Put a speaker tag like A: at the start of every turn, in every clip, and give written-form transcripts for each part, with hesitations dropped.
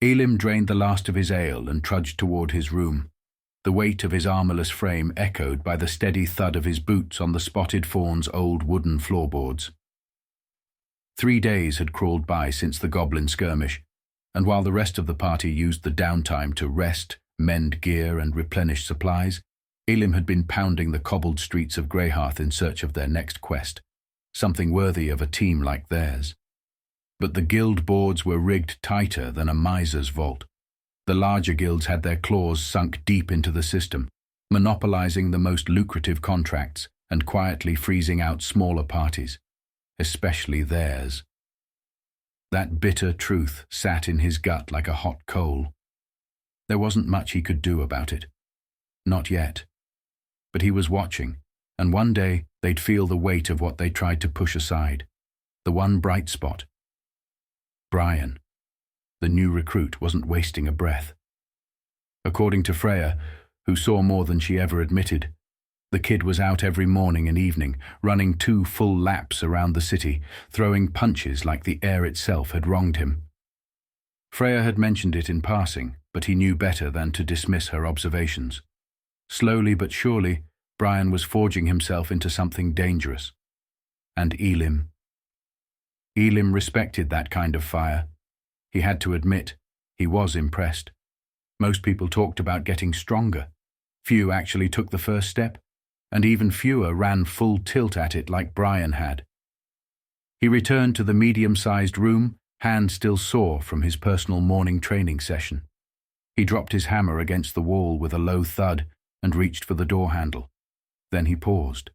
A: Elim drained the last of his ale and trudged toward his room, the weight of his armorless frame echoed by the steady thud of his boots on the spotted fawn's old wooden floorboards. 3 days had crawled by since the goblin skirmish, and while the rest of the party used the downtime to rest, mend gear, and replenish supplies, Elim had been pounding the cobbled streets of Greyhearth in search of their next quest, something worthy of a team like theirs. But the guild boards were rigged tighter than a miser's vault. The larger guilds had their claws sunk deep into the system, monopolizing the most lucrative contracts and quietly freezing out smaller parties, especially theirs. That bitter truth sat in his gut like a hot coal. There wasn't much he could do about it. Not yet. But he was watching, and one day they'd feel the weight of what they tried to push aside. The one bright spot. Brian, the new recruit, wasn't wasting a breath. According to Freya, who saw more than she ever admitted, the kid was out every morning and evening, running 2 full laps around the city, throwing punches like the air itself had wronged him. Freya had mentioned it in passing, but he knew better than to dismiss her observations. Slowly but surely, Brian was forging himself into something dangerous. And Elim. Elim respected that kind of fire. He had to admit, he was impressed. Most people talked about getting stronger. Few actually took the first step, and even fewer ran full tilt at it like Brian had. He returned to the medium-sized room, hand still sore from his personal morning training session. He dropped his hammer against the wall with a low thud and reached for the door handle. Then he paused.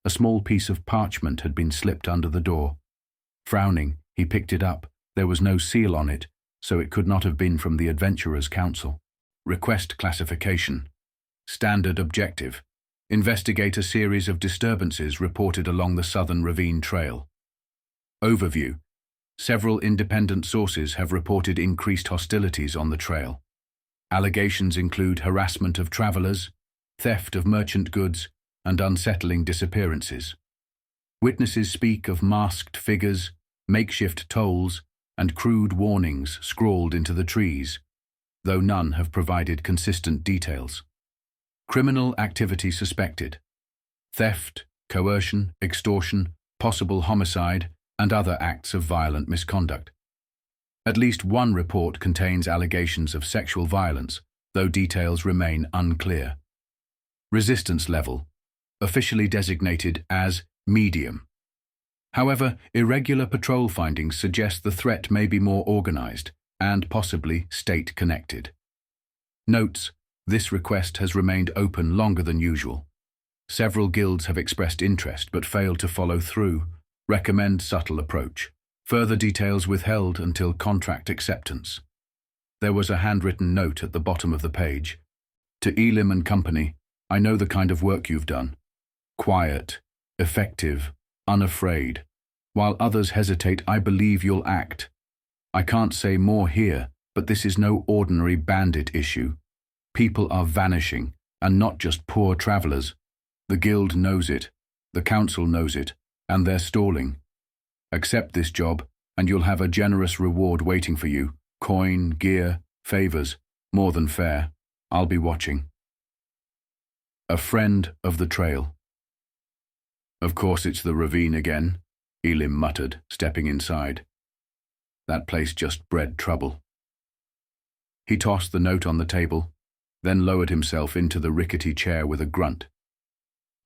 A: A small piece of parchment had been slipped under the door. Frowning, he picked it up. There was no seal on it, so it could not have been from the Adventurers' Council. Request classification. Standard objective. Investigate a series of disturbances reported along the Southern Ravine Trail. Overview. Several independent sources have reported increased hostilities on the trail. Allegations include harassment of travelers, theft of merchant goods, and unsettling disappearances. Witnesses speak of masked figures, makeshift tolls, and crude warnings scrawled into the trees, though none have provided consistent details. Criminal activity suspected. Theft, coercion, extortion, possible homicide, and other acts of violent misconduct. At least one report contains allegations of sexual violence, though details remain unclear. Resistance level, officially designated as medium. However, irregular patrol findings suggest the threat may be more organized and possibly state-connected. Notes: this request has remained open longer than usual. Several guilds have expressed interest but failed to follow through. Recommend subtle approach. Further details withheld until contract acceptance. There was a handwritten note at the bottom of the page. To Elim and Company, I know the kind of work you've done. Quiet, effective, unafraid. While others hesitate, I believe you'll act. I can't say more here, but this is no ordinary bandit issue. People are vanishing, and not just poor travelers. The guild knows it, the council knows it, and they're stalling. Accept this job, and you'll have a generous reward waiting for you. Coin, gear, favors, more than fair. I'll be watching. A friend of the trail. Of course it's the ravine again, Elim muttered, stepping inside. That place just bred trouble. He tossed the note on the table, then lowered himself into the rickety chair with a grunt.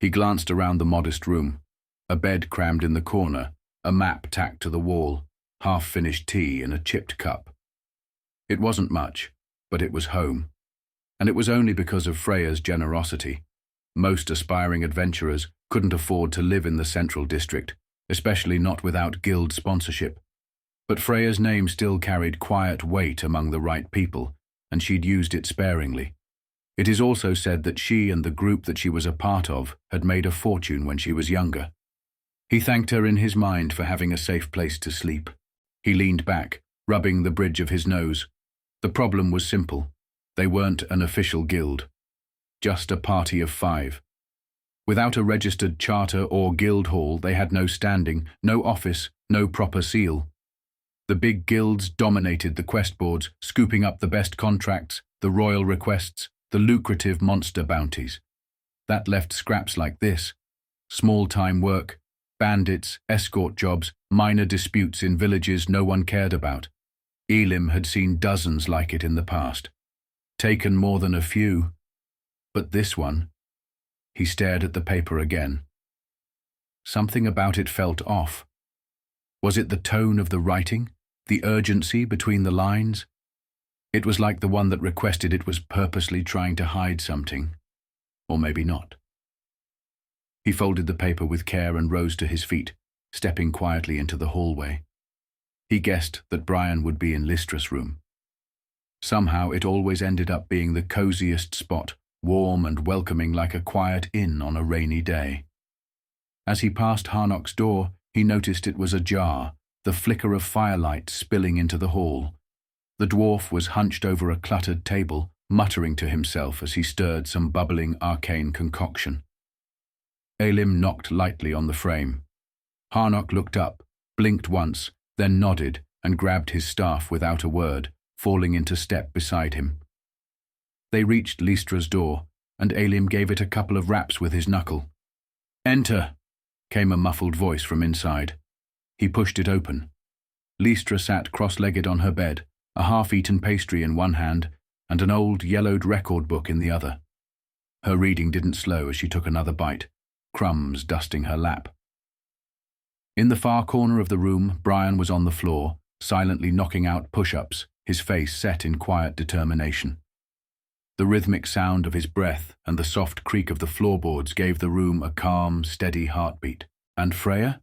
A: He glanced around the modest room, a bed crammed in the corner, a map tacked to the wall, half-finished tea in a chipped cup. It wasn't much, but it was home. And it was only because of Freya's generosity. Most aspiring adventurers couldn't afford to live in the central district, especially not without guild sponsorship. But Freya's name still carried quiet weight among the right people, and she'd used it sparingly. It is also said that she and the group that she was a part of had made a fortune when she was younger. He thanked her in his mind for having a safe place to sleep. He leaned back, rubbing the bridge of his nose. The problem was simple. They weren't an official guild. Just a party of 5. Without a registered charter or guild hall, they had no standing, no office, no proper seal. The big guilds dominated the quest boards, scooping up the best contracts, the royal requests, the lucrative monster bounties. That left scraps like this: small-time work, bandits, escort jobs, minor disputes in villages no one cared about. Elim had seen dozens like it in the past. Taken more than a few. But this one... He stared at the paper again. Something about it felt off. Was it the tone of the writing? The urgency between the lines? It was like the one that requested it was purposely trying to hide something. Or maybe not. He folded the paper with care and rose to his feet, stepping quietly into the hallway. He guessed that Brian would be in Lystra's room. Somehow it always ended up being the coziest spot, warm and welcoming like a quiet inn on a rainy day. As he passed Harnock's door, he noticed it was ajar, the flicker of firelight spilling into the hall. The dwarf was hunched over a cluttered table, muttering to himself as he stirred some bubbling arcane concoction. Elim knocked lightly on the frame. Harnock looked up, blinked once, then nodded and grabbed his staff without a word, falling into step beside him. They reached Lystra's door, and Elim gave it a couple of raps with his knuckle. "Enter," came a muffled voice from inside. He pushed it open. Lystra sat cross-legged on her bed, a half-eaten pastry in one hand and an old yellowed record book in the other. Her reading didn't slow as she took another bite, crumbs dusting her lap. In the far corner of the room, Brian was on the floor, silently knocking out push-ups, his face set in quiet determination. The rhythmic sound of his breath and the soft creak of the floorboards gave the room a calm, steady heartbeat. And Freya?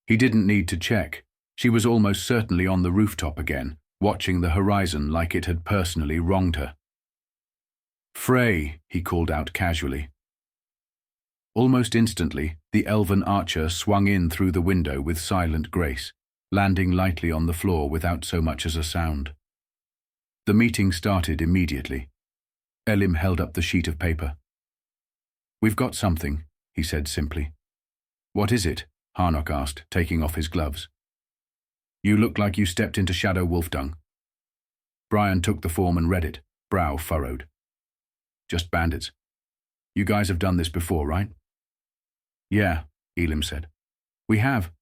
A: He didn't need to check. She was almost certainly on the rooftop again, watching the horizon like it had personally wronged her. "Frey," he called out casually. Almost instantly, the elven archer swung in through the window with silent grace, landing lightly on the floor without so much as a sound. The meeting started immediately. Elim held up the sheet of paper. "We've got something," he said simply. "What is it?" Harnock asked, taking off his gloves. "You look like you stepped into Shadow Wolf dung." Brian took the form and read it, brow furrowed. "Just bandits. You guys have done this before, right?" "Yeah," Elim said. "We have.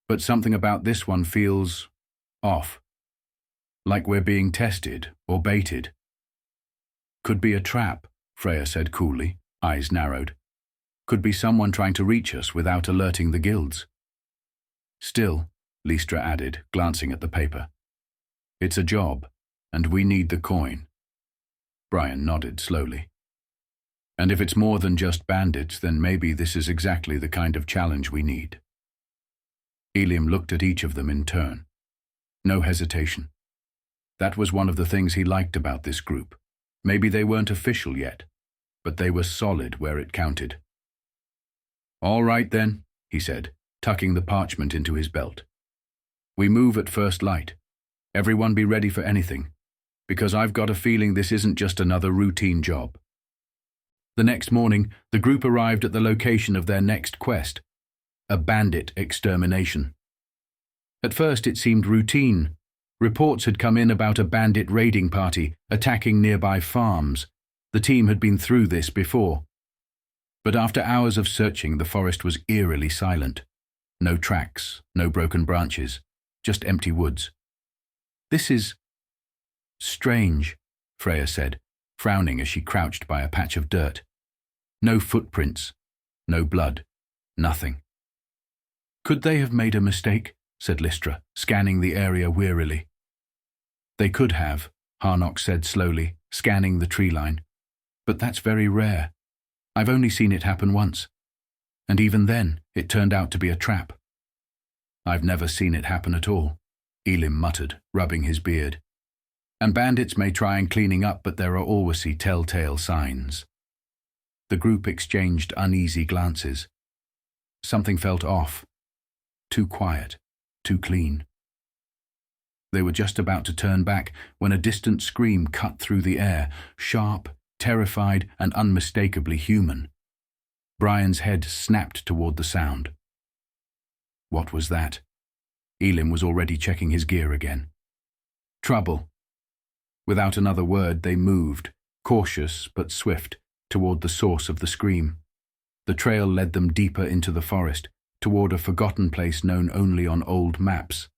A: But something about this one feels off. Like we're being tested or baited." "Could be a trap," Freya said coolly, eyes narrowed. "Could be someone trying to reach us without alerting the guilds." "Still," Lystra added, glancing at the paper, "it's a job, and we need the coin." Brian nodded slowly. "And if it's more than just bandits, then maybe this is exactly the kind of challenge we need." Elim looked at each of them in turn. No hesitation. That was one of the things he liked about this group. Maybe they weren't official yet, but they were solid where it counted. "All right then," he said, tucking the parchment into his belt. "We move at first light. Everyone be ready for anything, because I've got a feeling this isn't just another routine job." The next morning, the group arrived at the location of their next quest, a bandit extermination. At first it seemed routine. Reports had come in about a bandit raiding party attacking nearby farms. The team had been through this before. But after hours of searching, the forest was eerily silent. No tracks, no broken branches, just empty woods. "This is strange," Freya said, frowning as she crouched by a patch of dirt. No footprints, no blood, nothing. "Could they have made a mistake?" said Lystra, scanning the area wearily. "They could have," Harnock said slowly, scanning the tree line. "But that's very rare. I've only seen it happen once. And even then, it turned out to be a trap." "I've never seen it happen at all," Elim muttered, rubbing his beard. "And bandits may try and cleaning up, but there are always telltale signs." The group exchanged uneasy glances. Something felt off. Too quiet, too clean. They were just about to turn back when a distant scream cut through the air, sharp, terrified, and unmistakably human. Brian's head snapped toward the sound. What was that? Elim was already checking his gear again. Trouble. Without another word, they moved, cautious but swift, toward the source of the scream. The trail led them deeper into the forest, toward a forgotten place known only on old maps.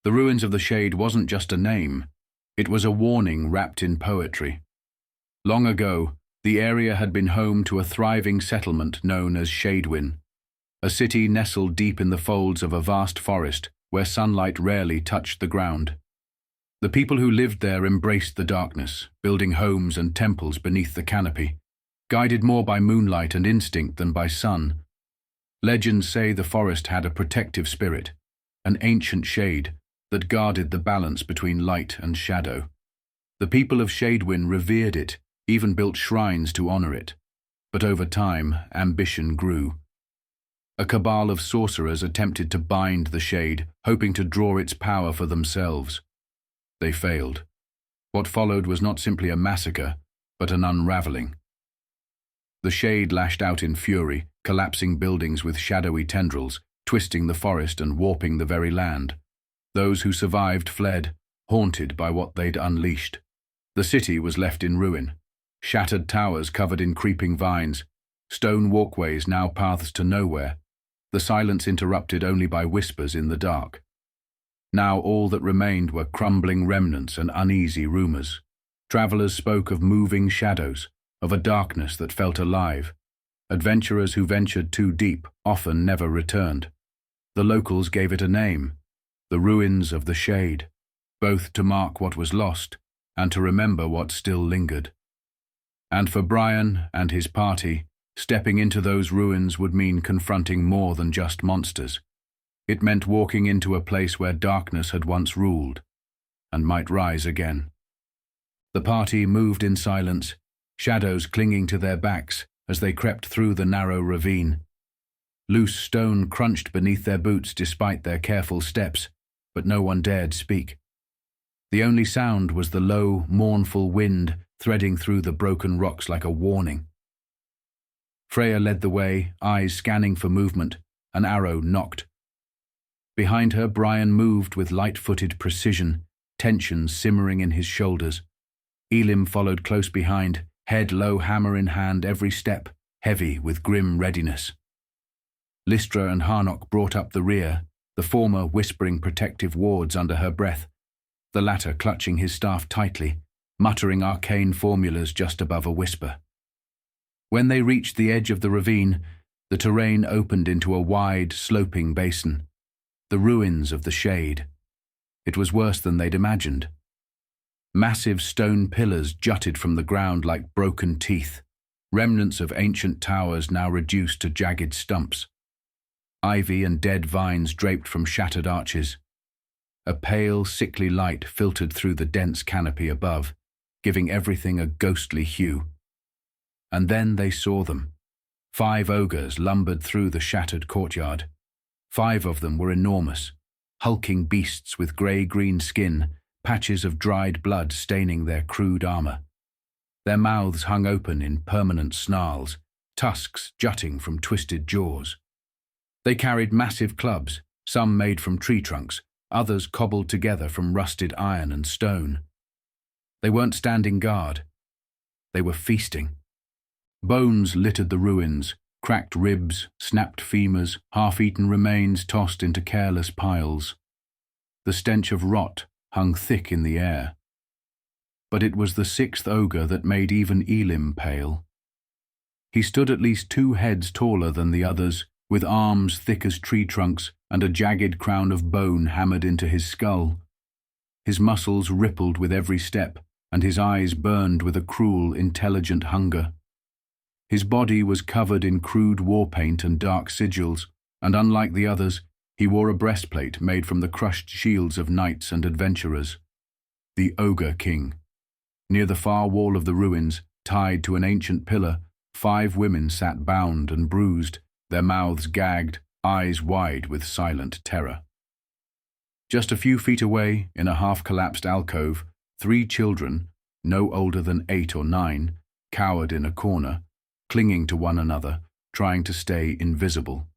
A: The ruins of the Shade wasn't just a name, it was a warning wrapped in poetry. Long ago, the area had been home to a thriving settlement known as Shadewin, a city nestled deep in the folds of a vast forest where sunlight rarely touched the ground. The people who lived there embraced the darkness, building homes and temples beneath the canopy, guided more by moonlight and instinct than by sun. Legends say the forest had a protective spirit, an ancient shade that guarded the balance between light and shadow. The people of Shadewin revered it, even built shrines to honor it. But over time, ambition grew. A cabal of sorcerers attempted to bind the Shade, hoping to draw its power for themselves. They failed. What followed was not simply a massacre, but an unraveling. The Shade lashed out in fury, collapsing buildings with shadowy tendrils, twisting the forest and warping the very land. Those who survived fled, haunted by what they'd unleashed. The city was left in ruin, shattered towers covered in creeping vines, stone walkways now paths to nowhere, the silence interrupted only by whispers in the dark. Now all that remained were crumbling remnants and uneasy rumors. Travelers spoke of moving shadows, of a darkness that felt alive. Adventurers who ventured too deep often never returned. The locals gave it a name, the ruins of the Shade, both to mark what was lost and to remember what still lingered. And for Brian and his party, stepping into those ruins would mean confronting more than just monsters. It meant walking into a place where darkness had once ruled, and might rise again. The party moved in silence, shadows clinging to their backs as they crept through the narrow ravine. Loose stone crunched beneath their boots despite their careful steps, but no one dared speak. The only sound was the low, mournful wind threading through the broken rocks like a warning. Freya led the way, eyes scanning for movement. An arrow knocked. Behind her, Brian moved with light-footed precision, tension simmering in his shoulders. Elim followed close behind, head low, hammer in hand, every step heavy with grim readiness. Lystra and Harnock brought up the rear, the former whispering protective wards under her breath, the latter clutching his staff tightly, muttering arcane formulas just above a whisper. When they reached the edge of the ravine, the terrain opened into a wide, sloping basin. The ruins of the Shade. It was worse than they'd imagined. Massive stone pillars jutted from the ground like broken teeth, remnants of ancient towers now reduced to jagged stumps. Ivy and dead vines draped from shattered arches. A pale, sickly light filtered through the dense canopy above, giving everything a ghostly hue. And then they saw them. 5 ogres lumbered through the shattered courtyard. 5 of them were enormous, hulking beasts with grey-green skin, patches of dried blood staining their crude armor. Their mouths hung open in permanent snarls, tusks jutting from twisted jaws. They carried massive clubs, some made from tree trunks, others cobbled together from rusted iron and stone. They weren't standing guard. They were feasting. Bones littered the ruins, cracked ribs, snapped femurs, half-eaten remains tossed into careless piles. The stench of rot hung thick in the air. But it was the 6th ogre that made even Elim pale. He stood at least 2 heads taller than the others, with arms thick as tree trunks and a jagged crown of bone hammered into his skull. His muscles rippled with every step, and his eyes burned with a cruel, intelligent hunger. His body was covered in crude war paint and dark sigils, and unlike the others, he wore a breastplate made from the crushed shields of knights and adventurers. The Ogre King. Near the far wall of the ruins, tied to an ancient pillar, 5 women sat bound and bruised, their mouths gagged, eyes wide with silent terror. Just a few feet away, in a half-collapsed alcove, 3 children, no older than 8 or 9, cowered in a corner, clinging to one another, trying to stay invisible.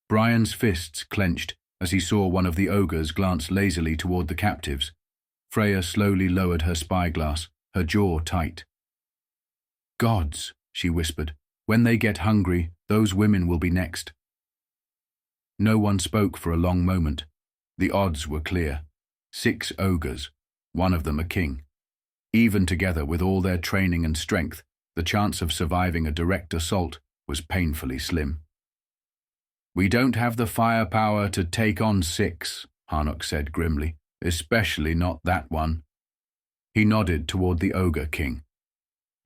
A: Brian's fists clenched as he saw one of the ogres glance lazily toward the captives. Freya slowly lowered her spyglass, her jaw tight. "Gods," she whispered, "when they get hungry, those women will be next." No one spoke for a long moment. The odds were clear. 6 ogres, one of them a king. Even together with all their training and strength, the chance of surviving a direct assault was painfully slim. "We don't have the firepower to take on 6, Heroric said grimly, "especially not that one." He nodded toward the ogre king.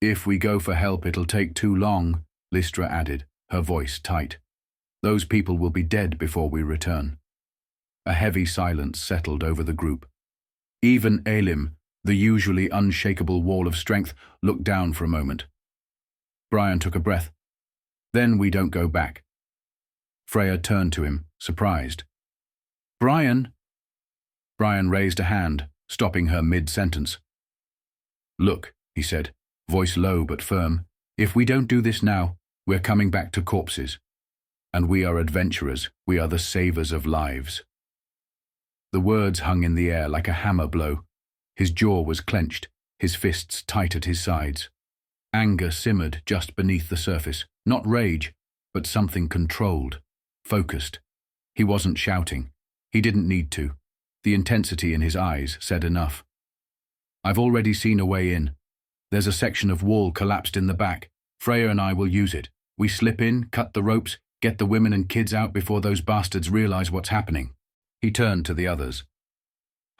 A: "If we go for help, it'll take too long," Lystra added, her voice tight. "Those people will be dead before we return." A heavy silence settled over the group. Even Elim, the usually unshakable wall of strength, looked down for a moment. Brian took a breath. "Then we don't go back." Freya turned to him, surprised. "Brian!" Brian raised a hand, stopping her mid-sentence. "Look," he said, voice low but firm, "if we don't do this now, we're coming back to corpses. And we are adventurers, we are the savers of lives." The words hung in the air like a hammer blow. His jaw was clenched, his fists tight at his sides. Anger simmered just beneath the surface, not rage, but something controlled, focused. He wasn't shouting. He didn't need to. The intensity in his eyes said enough. "I've already seen a way in. There's a section of wall collapsed in the back. Freya and I will use it. We slip in, cut the ropes, get the women and kids out before those bastards realize what's happening." He turned to the others.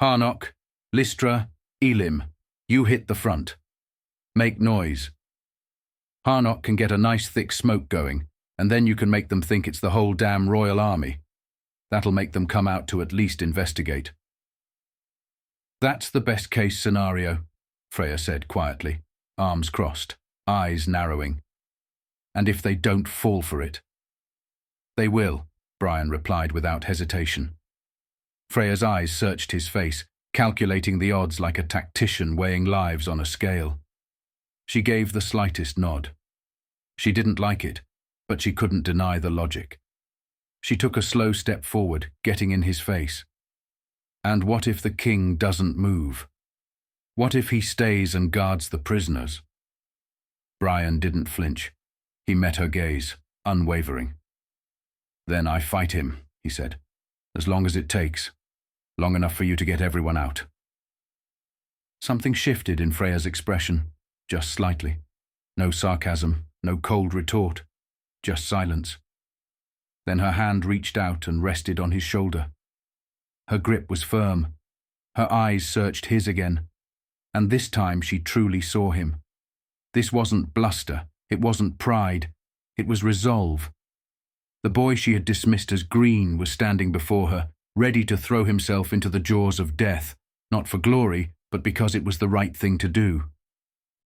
A: "Heroric, Lystra, Elim, you hit the front. Make noise. Heroric can get a nice thick smoke going, and then you can make them think it's the whole damn royal army. That'll make them come out to at least investigate." "That's the best case scenario," Freya said quietly, arms crossed, eyes narrowing. "And if they don't fall for it?" "They will," Brian replied without hesitation. Freya's eyes searched his face, calculating the odds like a tactician weighing lives on a scale. She gave the slightest nod. She didn't like it, but she couldn't deny the logic. She took a slow step forward, getting in his face. "And what if the king doesn't move? What if he stays and guards the prisoners?" Brian didn't flinch. He met her gaze, unwavering. "Then I fight him," he said, "as long as it takes. Long enough for you to get everyone out." Something shifted in Freya's expression, just slightly. No sarcasm, no cold retort, just silence. Then her hand reached out and rested on his shoulder. Her grip was firm. Her eyes searched his again, and this time she truly saw him. This wasn't bluster, it wasn't pride, it was resolve. The boy she had dismissed as green was standing before her, ready to throw himself into the jaws of death, not for glory, but because it was the right thing to do.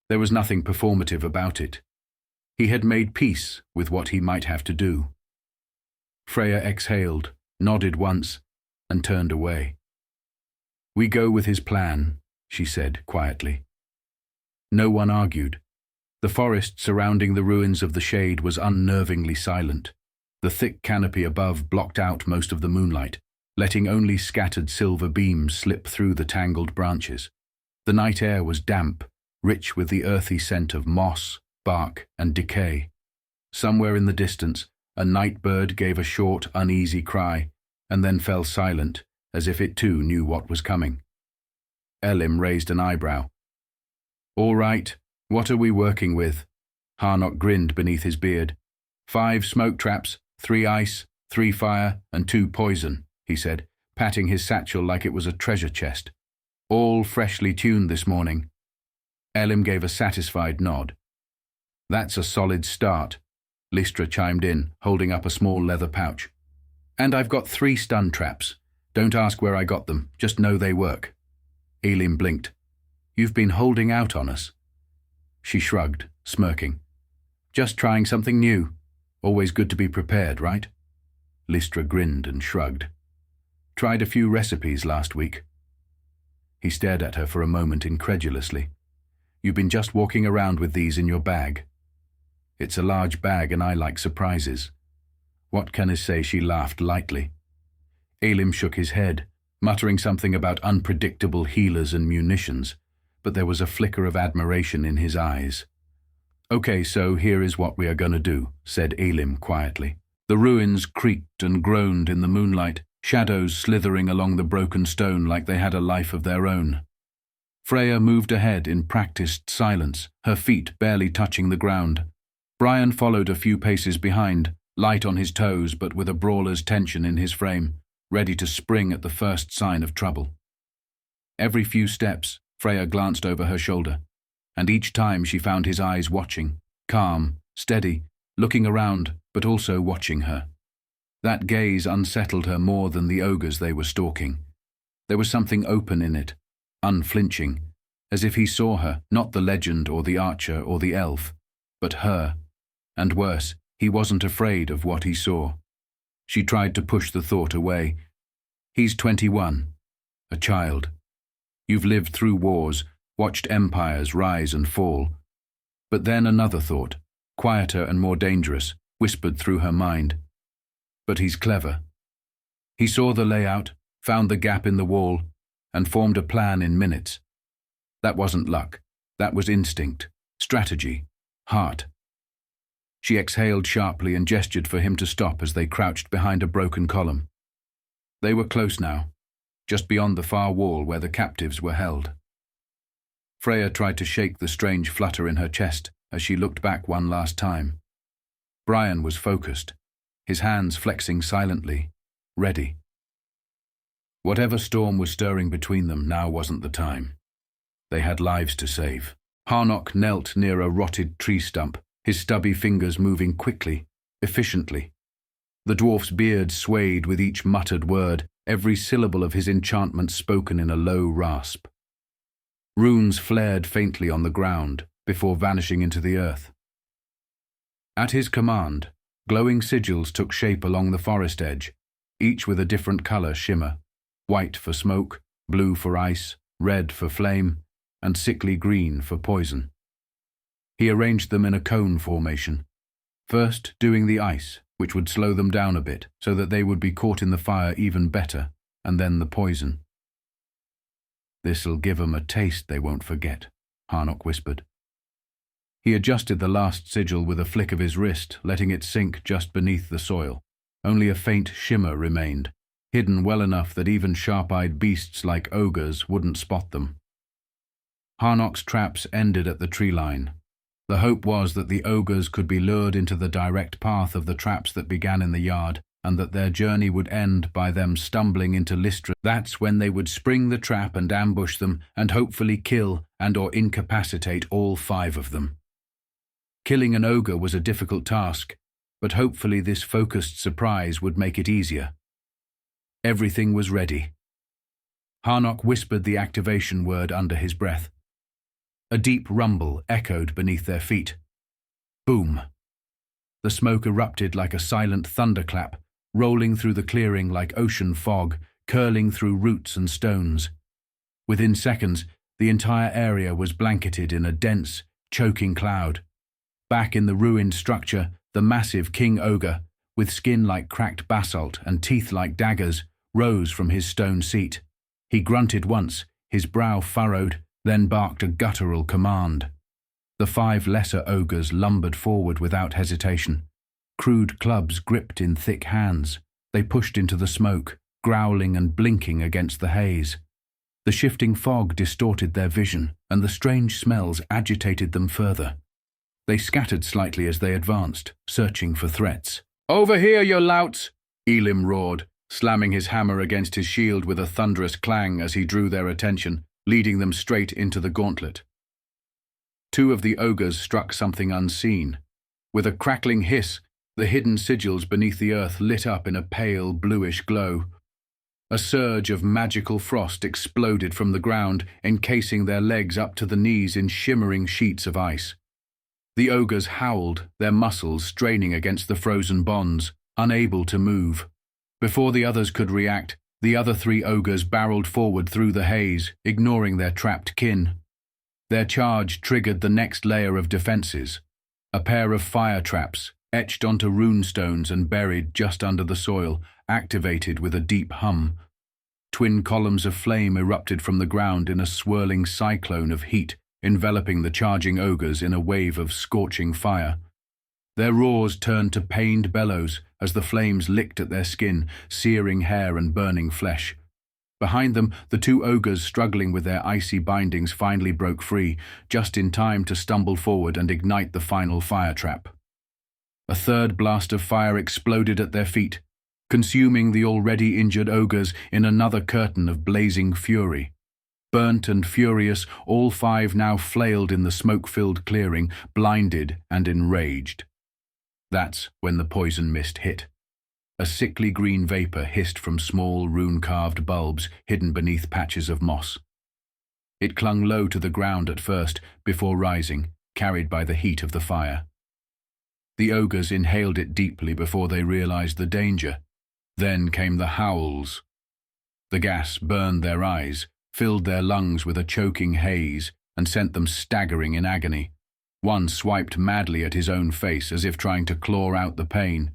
A: There was nothing performative about it. He had made peace with what he might have to do. Freya exhaled, nodded once, and turned away. "We go with his plan," she said quietly. No one argued. The forest surrounding the ruins of the Shade was unnervingly silent. The thick canopy above blocked out most of the moonlight, letting only scattered silver beams slip through the tangled branches. The night air was damp, rich with the earthy scent of moss, bark, and decay. Somewhere in the distance, a night bird gave a short, uneasy cry, and then fell silent, as if it too knew what was coming. Elim raised an eyebrow. "All right, what are we working with?" Heroric grinned beneath his beard. "5 smoke traps, 3 ice, 3 fire, and 2 poison," he said, patting his satchel like it was a treasure chest. "All freshly tuned this morning." Elim gave a satisfied nod. "That's a solid start," Lystra chimed in, holding up a small leather pouch. "And I've got 3 stun traps. Don't ask where I got them, just know they work." Elim blinked. "You've been holding out on us." She shrugged, smirking. "Just trying something new. Always good to be prepared, right?" Lystra grinned and shrugged. "Tried a few recipes last week." He stared at her for a moment incredulously. "You've been just walking around with these in your bag." "It's a large bag and I like surprises." What can I say? She laughed lightly. Elim shook his head, muttering something about unpredictable healers and munitions, but there was a flicker of admiration in his eyes. "Okay, so here is what we are going to do," said Elim quietly. The ruins creaked and groaned in the moonlight, shadows slithering along the broken stone like they had a life of their own. Freya moved ahead in practiced silence, her feet barely touching the ground. Brian followed a few paces behind, light on his toes but with a brawler's tension in his frame, ready to spring at the first sign of trouble. Every few steps, Freya glanced over her shoulder, and each time she found his eyes watching, calm, steady, looking around but also watching her. That gaze unsettled her more than the ogres they were stalking. There was something open in it, unflinching, as if he saw her, not the legend or the archer or the elf, but her. And worse, he wasn't afraid of what he saw. She tried to push the thought away. He's 21, a child. You've lived through wars, watched empires rise and fall. But then another thought, quieter and more dangerous, whispered through her mind. But he's clever. He saw the layout, found the gap in the wall, and formed a plan in minutes. That wasn't luck. That was instinct, strategy, heart. She exhaled sharply and gestured for him to stop as they crouched behind a broken column. They were close now, just beyond the far wall where the captives were held. Freya tried to shake the strange flutter in her chest as she looked back one last time. Brian was focused, his hands flexing silently, ready. Whatever storm was stirring between them now wasn't the time. They had lives to save. Harnock knelt near a rotted tree stump, his stubby fingers moving quickly, efficiently. The dwarf's beard swayed with each muttered word, every syllable of his enchantment spoken in a low rasp. Runes flared faintly on the ground before vanishing into the earth. At his command, glowing sigils took shape along the forest edge, each with a different color shimmer, white for smoke, blue for ice, red for flame, and sickly green for poison. He arranged them in a cone formation, first doing the ice, which would slow them down a bit so that they would be caught in the fire even better, and then the poison. "This'll give 'em a taste they won't forget," Harnock whispered. He adjusted the last sigil with a flick of his wrist, letting it sink just beneath the soil. Only a faint shimmer remained, hidden well enough that even sharp-eyed beasts like ogres wouldn't spot them. Harnock's traps ended at the tree line. The hope was that the ogres could be lured into the direct path of the traps that began in the yard, and that their journey would end by them stumbling into Lystra. That's when they would spring the trap and ambush them, and hopefully kill and/or incapacitate all 5 of them. Killing an ogre was a difficult task, but hopefully this focused surprise would make it easier. Everything was ready. Harnock whispered the activation word under his breath. A deep rumble echoed beneath their feet. Boom! The smoke erupted like a silent thunderclap, rolling through the clearing like ocean fog, curling through roots and stones. Within seconds, the entire area was blanketed in a dense, choking cloud. Back in the ruined structure, the massive king ogre, with skin like cracked basalt and teeth like daggers, rose from his stone seat. He grunted once, his brow furrowed, then barked a guttural command. The 5 lesser ogres lumbered forward without hesitation. Crude clubs gripped in thick hands. They pushed into the smoke, growling and blinking against the haze. The shifting fog distorted their vision, and the strange smells agitated them further. They scattered slightly as they advanced, searching for threats. "Over here, you louts!" Elim roared, slamming his hammer against his shield with a thunderous clang as he drew their attention, leading them straight into the gauntlet. 2 of the ogres struck something unseen. With a crackling hiss, the hidden sigils beneath the earth lit up in a pale, bluish glow. A surge of magical frost exploded from the ground, encasing their legs up to the knees in shimmering sheets of ice. The ogres howled, their muscles straining against the frozen bonds, unable to move. Before the others could react, the other 3 ogres barreled forward through the haze, ignoring their trapped kin. Their charge triggered the next layer of defenses, a pair of fire traps, etched onto runestones and buried just under the soil, activated with a deep hum. Twin columns of flame erupted from the ground in a swirling cyclone of heat, enveloping the charging ogres in a wave of scorching fire. Their roars turned to pained bellows as the flames licked at their skin, searing hair and burning flesh. Behind them, the two ogres struggling with their icy bindings finally broke free, just in time to stumble forward and ignite the final fire trap. A third blast of fire exploded at their feet, consuming the already injured ogres in another curtain of blazing fury. Burnt and furious, all five now flailed in the smoke-filled clearing, blinded and enraged. That's when the poison mist hit. A sickly green vapor hissed from small, rune-carved bulbs hidden beneath patches of moss. It clung low to the ground at first, before rising, carried by the heat of the fire. The ogres inhaled it deeply before they realized the danger. Then came the howls. The gas burned their eyes, filled their lungs with a choking haze, and sent them staggering in agony. One swiped madly at his own face as if trying to claw out the pain.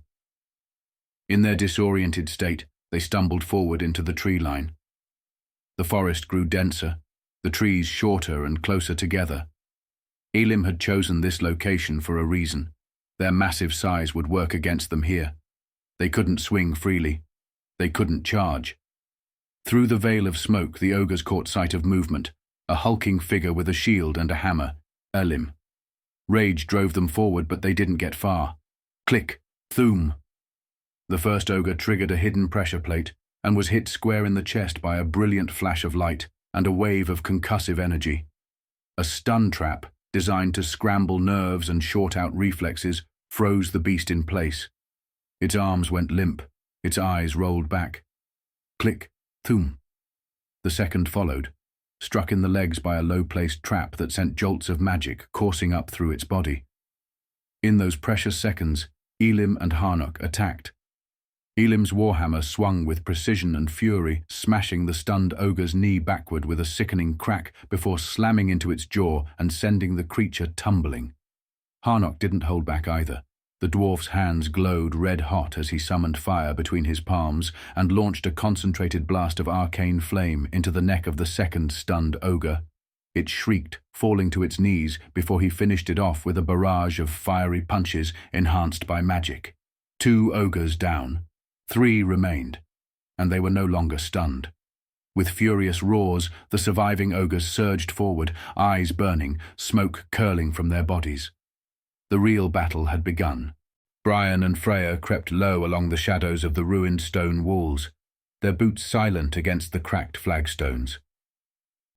A: In their disoriented state, they stumbled forward into the tree line. The forest grew denser, the trees shorter and closer together. Elim had chosen this location for a reason. Their massive size would work against them here. They couldn't swing freely. They couldn't charge. Through the veil of smoke, the ogres caught sight of movement, a hulking figure with a shield and a hammer, Elim. Rage drove them forward, but they didn't get far. Click, thoom. The first ogre triggered a hidden pressure plate and was hit square in the chest by a brilliant flash of light and a wave of concussive energy. A stun trap, designed to scramble nerves and short out reflexes, froze the beast in place. Its arms went limp, its eyes rolled back. Click, thoom. The second followed, struck in the legs by a low-placed trap that sent jolts of magic coursing up through its body. In those precious seconds, Elim and Heroric attacked. Elim's warhammer swung with precision and fury, smashing the stunned ogre's knee backward with a sickening crack before slamming into its jaw and sending the creature tumbling. Heroric didn't hold back either. The dwarf's hands glowed red-hot as he summoned fire between his palms and launched a concentrated blast of arcane flame into the neck of the second stunned ogre. It shrieked, falling to its knees before he finished it off with a barrage of fiery punches enhanced by magic. 2 ogres down. 3 remained, and they were no longer stunned. With furious roars, the surviving ogres surged forward, eyes burning, smoke curling from their bodies. The real battle had begun. Brian and Freya crept low along the shadows of the ruined stone walls, their boots silent against the cracked flagstones.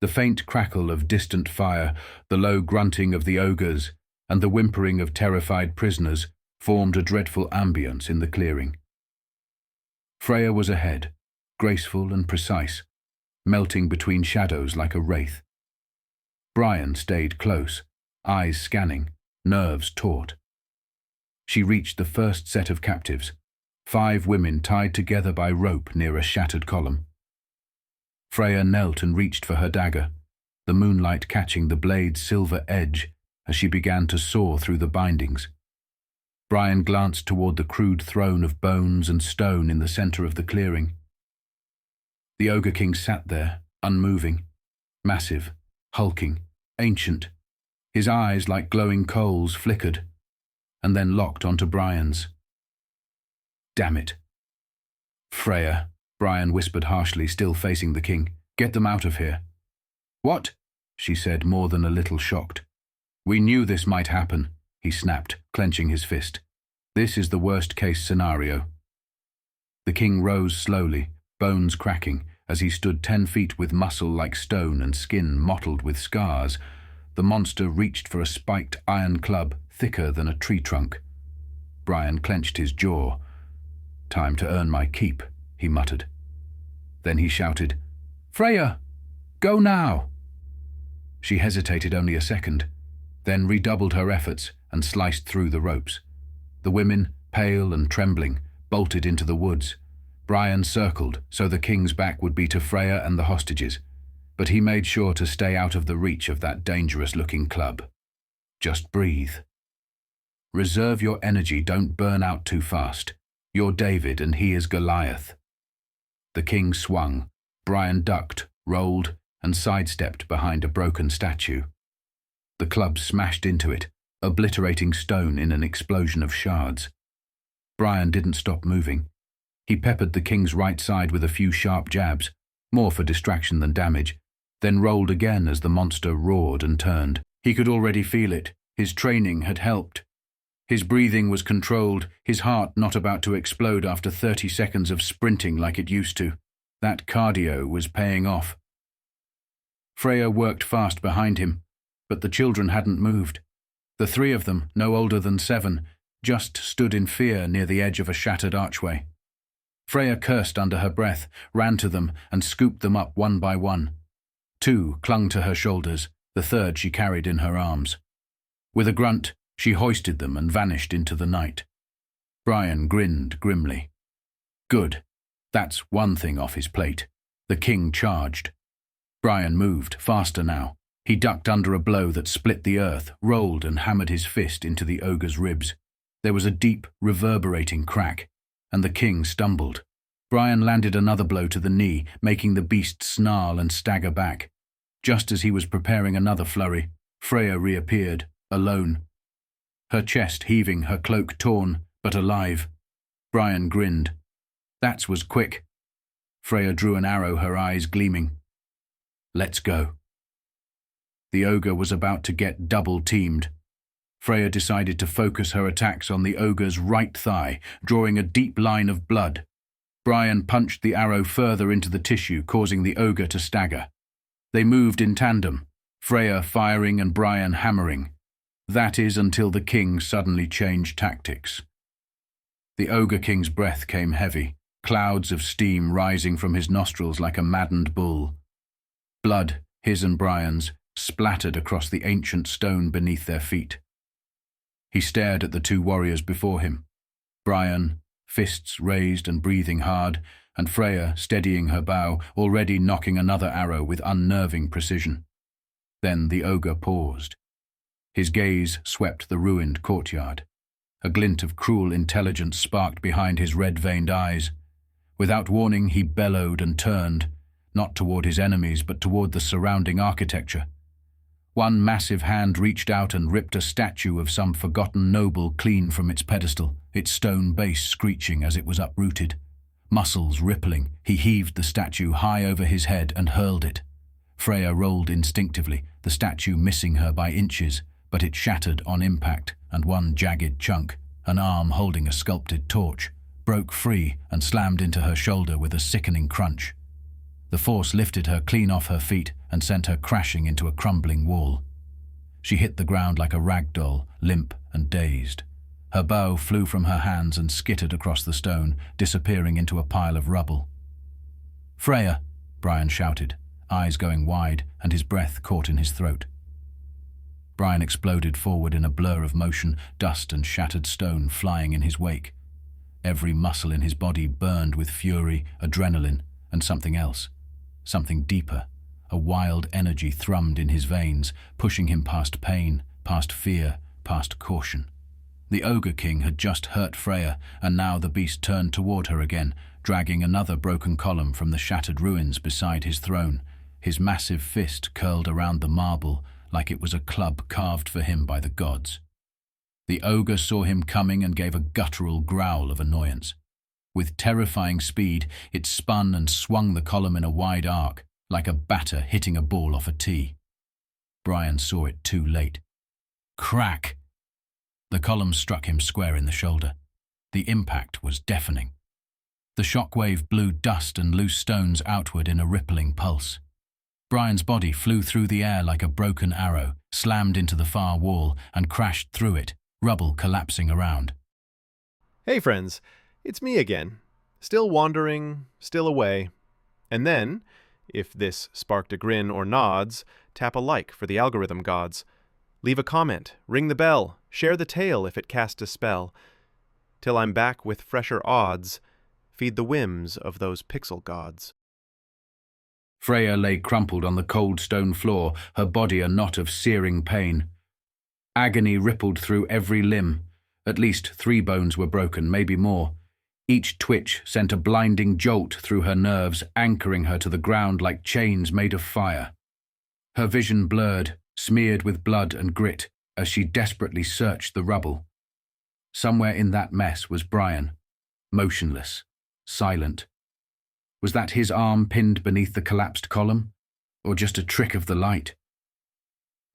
A: The faint crackle of distant fire, the low grunting of the ogres, and the whimpering of terrified prisoners formed a dreadful ambience in the clearing. Freya was ahead, graceful and precise, melting between shadows like a wraith. Brian stayed close, eyes scanning, nerves taut. She reached the first set of captives, 5 women tied together by rope near a shattered column. Freya knelt and reached for her dagger, the moonlight catching the blade's silver edge as she began to saw through the bindings. Brian glanced toward the crude throne of bones and stone in the center of the clearing. The Ogre King sat there, unmoving, massive, hulking, ancient. His eyes, like glowing coals, flickered, and then locked onto Brian's. "Damn it." "Freya," Brian whispered harshly, still facing the king. "Get them out of here." "What?" she said, more than a little shocked. "We knew this might happen," he snapped, clenching his fist. "This is the worst-case scenario." The king rose slowly, bones cracking, as he stood 10 feet with muscle like stone and skin mottled with scars. The monster reached for a spiked iron club, thicker than a tree trunk. Brian clenched his jaw. "Time to earn my keep," he muttered. Then he shouted, "Freya, go now!" She hesitated only a second, then redoubled her efforts and sliced through the ropes. The women, pale and trembling, bolted into the woods. Brian circled so the king's back would be to Freya and the hostages, but he made sure to stay out of the reach of that dangerous-looking club. "Just breathe. Reserve your energy, don't burn out too fast. You're David and he is Goliath." The king swung. Brian ducked, rolled, and sidestepped behind a broken statue. The club smashed into it, obliterating stone in an explosion of shards. Brian didn't stop moving. He peppered the king's right side with a few sharp jabs, more for distraction than damage, then rolled again as the monster roared and turned. He could already feel it. His training had helped. His breathing was controlled, his heart not about to explode after 30 seconds of sprinting like it used to. That cardio was paying off. Freya worked fast behind him, but the children hadn't moved. The three of them, no older than 7, just stood in fear near the edge of a shattered archway. Freya cursed under her breath, ran to them, and scooped them up one by one. 2 clung to her shoulders, the third she carried in her arms. With a grunt, she hoisted them and vanished into the night. Brian grinned grimly. Good. That's one thing off his plate. The king charged. Brian moved, faster now. He ducked under a blow that split the earth, rolled and hammered his fist into the ogre's ribs. There was a deep, reverberating crack, and the king stumbled. Brian landed another blow to the knee, making the beast snarl and stagger back. Just as he was preparing another flurry, Freya reappeared, alone. Her chest heaving, her cloak torn, but alive. Brian grinned. That was quick. Freya drew an arrow, her eyes gleaming. Let's go. The ogre was about to get double-teamed. Freya decided to focus her attacks on the ogre's right thigh, drawing a deep line of blood. Brian punched the arrow further into the tissue, causing the ogre to stagger. They moved in tandem, Freya firing and Brian hammering. That is until the king suddenly changed tactics. The ogre king's breath came heavy, clouds of steam rising from his nostrils like a maddened bull. Blood, his and Brian's, splattered across the ancient stone beneath their feet. He stared at the 2 warriors before him. Brian, fists raised and breathing hard, and Freya steadying her bow, already knocking another arrow with unnerving precision. Then the ogre paused. His gaze swept the ruined courtyard. A glint of cruel intelligence sparked behind his red-veined eyes. Without warning, he bellowed and turned, not toward his enemies, but toward the surrounding architecture. One massive hand reached out and ripped a statue of some forgotten noble clean from its pedestal, its stone base screeching as it was uprooted. Muscles rippling, he heaved the statue high over his head and hurled it. Freya rolled instinctively, the statue missing her by inches, but it shattered on impact, and one jagged chunk, an arm holding a sculpted torch, broke free and slammed into her shoulder with a sickening crunch. The force lifted her clean off her feet and sent her crashing into a crumbling wall. She hit the ground like a rag doll, limp and dazed. Her bow flew from her hands and skittered across the stone, disappearing into a pile of rubble. "Freya!" Brian shouted, eyes going wide and his breath caught in his throat. Brian exploded forward in a blur of motion, dust and shattered stone flying in his wake. Every muscle in his body burned with fury, adrenaline, and something else. Something deeper. A wild energy thrummed in his veins, pushing him past pain, past fear, past caution. The Ogre King had just hurt Freya, and now the beast turned toward her again, dragging another broken column from the shattered ruins beside his throne, his massive fist curled around the marble like it was a club carved for him by the gods. The ogre saw him coming and gave a guttural growl of annoyance. With terrifying speed, it spun and swung the column in a wide arc, like a batter hitting a ball off a tee. Brian saw it too late. Crack! The column struck him square in the shoulder. The impact was deafening. The shockwave blew dust and loose stones outward in a rippling pulse. Brian's body flew through the air like a broken arrow, slammed into the far wall, and crashed through it, rubble collapsing around.
B: Hey friends, it's me again. Still wandering, still away. And then, if this sparked a grin or nods, tap a like for the algorithm gods. Leave a comment, ring the bell, share the tale if it cast a spell. Till I'm back with fresher odds, feed the whims of those pixel gods.
A: Freya lay crumpled on the cold stone floor, her body a knot of searing pain. Agony rippled through every limb. At least 3 bones were broken, maybe more. Each twitch sent a blinding jolt through her nerves, anchoring her to the ground like chains made of fire. Her vision blurred, smeared with blood and grit, as she desperately searched the rubble. Somewhere in that mess was Brian, motionless, silent. Was that his arm pinned beneath the collapsed column, or just a trick of the light?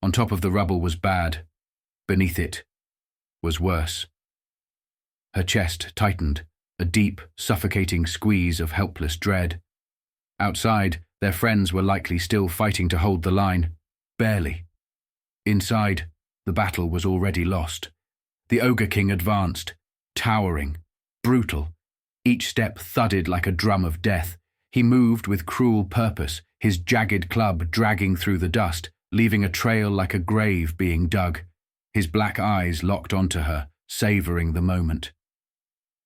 A: On top of the rubble was bad. Beneath it was worse. Her chest tightened, a deep, suffocating squeeze of helpless dread. Outside, their friends were likely still fighting to hold the line. Barely. Inside, the battle was already lost. The Ogre King advanced, towering, brutal. Each step thudded like a drum of death. He moved with cruel purpose, his jagged club dragging through the dust, leaving a trail like a grave being dug. His black eyes locked onto her, savoring the moment.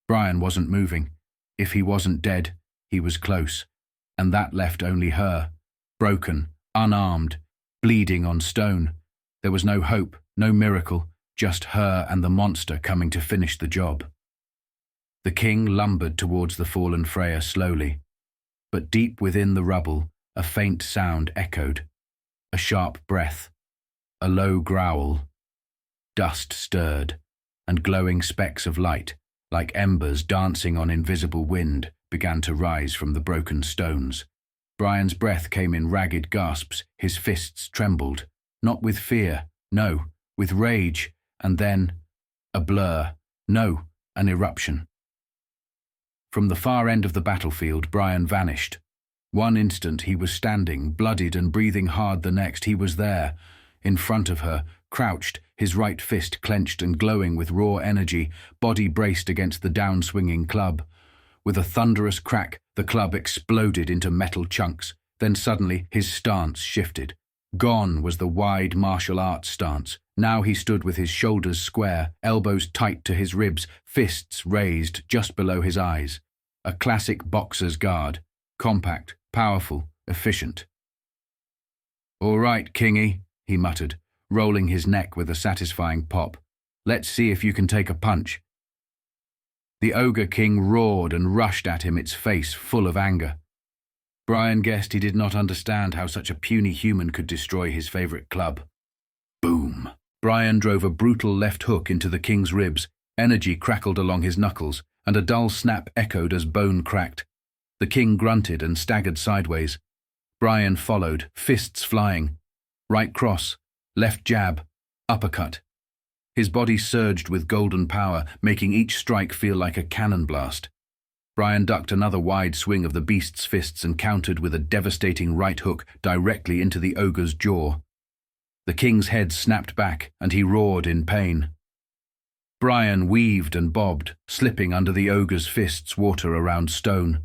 A: Brian wasn't moving. If he wasn't dead, he was close. And that left only her, broken, unarmed, bleeding on stone. There was no hope, no miracle, just her and the monster coming to finish the job. The king lumbered towards the fallen Freya slowly, but deep within the rubble, a faint sound echoed. A sharp breath, a low growl. Dust stirred, and glowing specks of light, like embers dancing on invisible wind, began to rise from the broken stones. Brian's breath came in ragged gasps, his fists trembled, not with fear, no, with rage, and then a blur, no, an eruption. From the far end of the battlefield, Brian vanished. One instant he was standing, bloodied and breathing hard, the next he was there, in front of her, crouched, his right fist clenched and glowing with raw energy, body braced against the downswinging club. With a thunderous crack, the club exploded into metal chunks. Then suddenly his stance shifted. Gone was the wide martial arts stance. Now he stood with his shoulders square, elbows tight to his ribs, fists raised just below his eyes. A classic boxer's guard. Compact, powerful, efficient. "All right, Kingy," he muttered, rolling his neck with a satisfying pop. "Let's see if you can take a punch." The Ogre King roared and rushed at him, its face full of anger. Brian guessed he did not understand how such a puny human could destroy his favorite club. Boom! Brian drove a brutal left hook into the king's ribs. Energy crackled along his knuckles, and a dull snap echoed as bone cracked. The king grunted and staggered sideways. Brian followed, fists flying. Right cross, left jab, uppercut. His body surged with golden power, making each strike feel like a cannon blast. Brian ducked another wide swing of the beast's fists and countered with a devastating right hook directly into the ogre's jaw. The king's head snapped back, and he roared in pain. Brian weaved and bobbed, slipping under the ogre's fists, water around stone.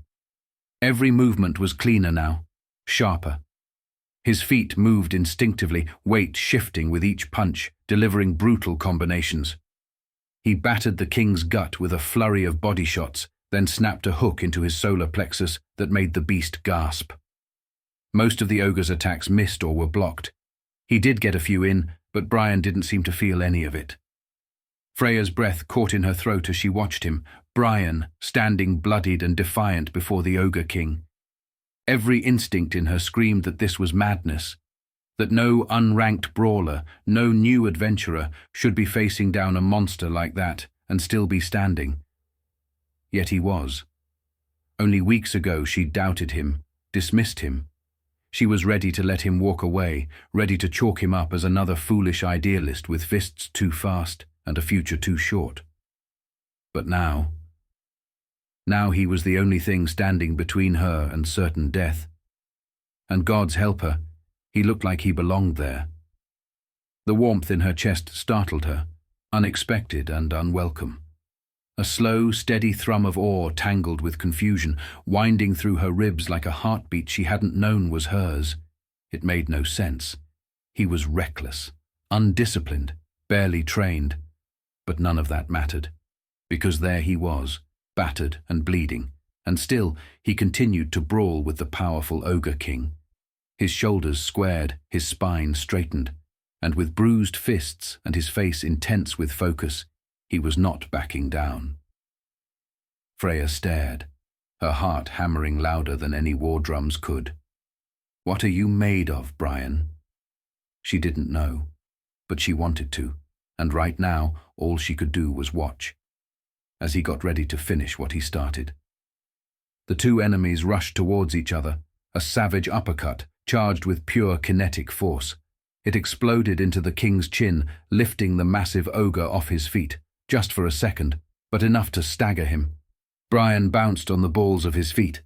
A: Every movement was cleaner now, sharper. His feet moved instinctively, weight shifting with each punch, delivering brutal combinations. He battered the king's gut with a flurry of body shots, then snapped a hook into his solar plexus that made the beast gasp. Most of the ogre's attacks missed or were blocked. He did get a few in, but Brian didn't seem to feel any of it. Freya's breath caught in her throat as she watched him, Brian, standing bloodied and defiant before the Ogre King. Every instinct in her screamed that this was madness, that no unranked brawler, no new adventurer should be facing down a monster like that and still be standing. Yet he was. Only weeks ago she doubted him, dismissed him. She was ready to let him walk away, ready to chalk him up as another foolish idealist with fists too fast and a future too short. But now he was the only thing standing between her and certain death. And God's help her, he looked like he belonged there. The warmth in her chest startled her, unexpected and unwelcome. A slow, steady thrum of awe tangled with confusion, winding through her ribs like a heartbeat she hadn't known was hers. It made no sense. He was reckless, undisciplined, barely trained. But none of that mattered, because there he was, battered and bleeding, and still he continued to brawl with the powerful Ogre King. His shoulders squared, his spine straightened, and with bruised fists and his face intense with focus, he was not backing down. Freya stared, her heart hammering louder than any war drums could. "What are you made of, Brian?" She didn't know, but she wanted to, and right now all she could do was watch, as he got ready to finish what he started. The two enemies rushed towards each other, a savage uppercut charged with pure kinetic force. It exploded into the king's chin, lifting the massive ogre off his feet, just for a second, but enough to stagger him. Brian bounced on the balls of his feet.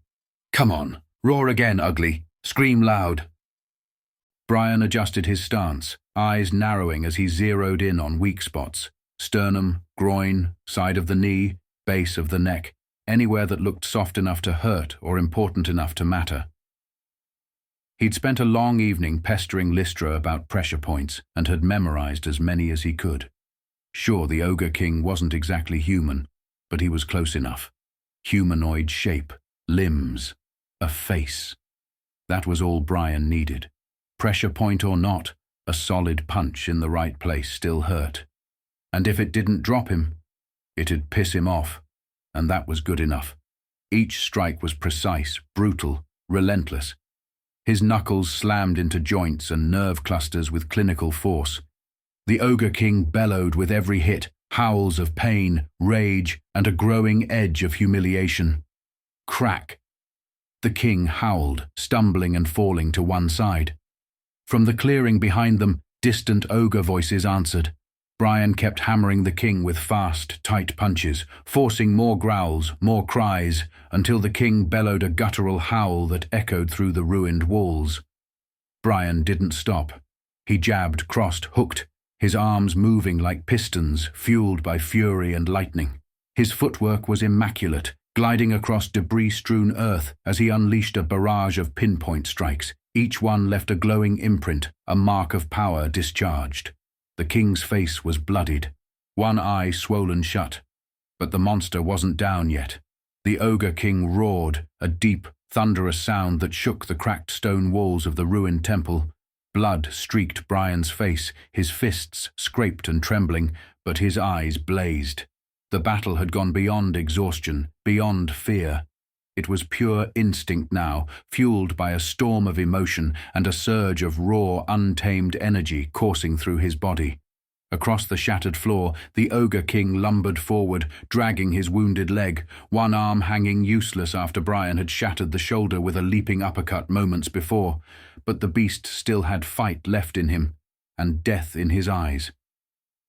A: "Come on, roar again, ugly. Scream loud." Brian adjusted his stance, eyes narrowing as he zeroed in on weak spots: sternum, groin, side of the knee, base of the neck, anywhere that looked soft enough to hurt or important enough to matter. He'd spent a long evening pestering Lystra about pressure points and had memorized as many as he could. Sure, the Ogre King wasn't exactly human, but he was close enough. Humanoid shape, limbs, a face. That was all Brian needed. Pressure point or not, a solid punch in the right place still hurt. And if it didn't drop him, it'd piss him off, and that was good enough. Each strike was precise, brutal, relentless. His knuckles slammed into joints and nerve clusters with clinical force. The Ogre King bellowed with every hit, howls of pain, rage, and a growing edge of humiliation. Crack! The king howled, stumbling and falling to one side. From the clearing behind them, distant ogre voices answered. Brian kept hammering the king with fast, tight punches, forcing more growls, more cries, until the king bellowed a guttural howl that echoed through the ruined walls. Brian didn't stop. He jabbed, crossed, hooked, his arms moving like pistons, fueled by fury and lightning. His footwork was immaculate, gliding across debris-strewn earth as he unleashed a barrage of pinpoint strikes. Each one left a glowing imprint, a mark of power discharged. The king's face was bloodied, one eye swollen shut. But the monster wasn't down yet. The Ogre King roared, a deep, thunderous sound that shook the cracked stone walls of the ruined temple. Blood streaked Brian's face, his fists scraped and trembling, but his eyes blazed. The battle had gone beyond exhaustion, beyond fear. It was pure instinct now, fueled by a storm of emotion and a surge of raw, untamed energy coursing through his body. Across the shattered floor, the Ogre King lumbered forward, dragging his wounded leg, one arm hanging useless after Brian had shattered the shoulder with a leaping uppercut moments before. But the beast still had fight left in him, and death in his eyes.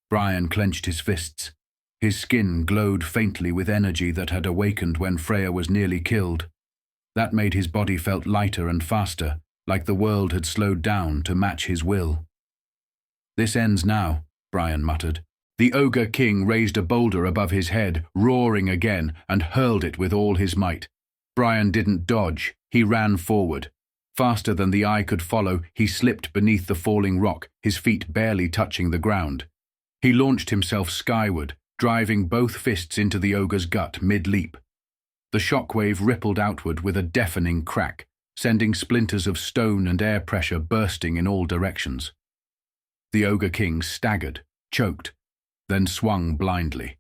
A: Brian clenched his fists. His skin glowed faintly with energy that had awakened when Freya was nearly killed. That made his body felt lighter and faster, like the world had slowed down to match his will. "This ends now," Brian muttered. The Ogre King raised a boulder above his head, roaring again, and hurled it with all his might. Brian didn't dodge, he ran forward. Faster than the eye could follow, he slipped beneath the falling rock, his feet barely touching the ground. He launched himself skyward, driving both fists into the ogre's gut mid-leap. The shockwave rippled outward with a deafening crack, sending splinters of stone and air pressure bursting in all directions. The Ogre King staggered, choked, then swung blindly.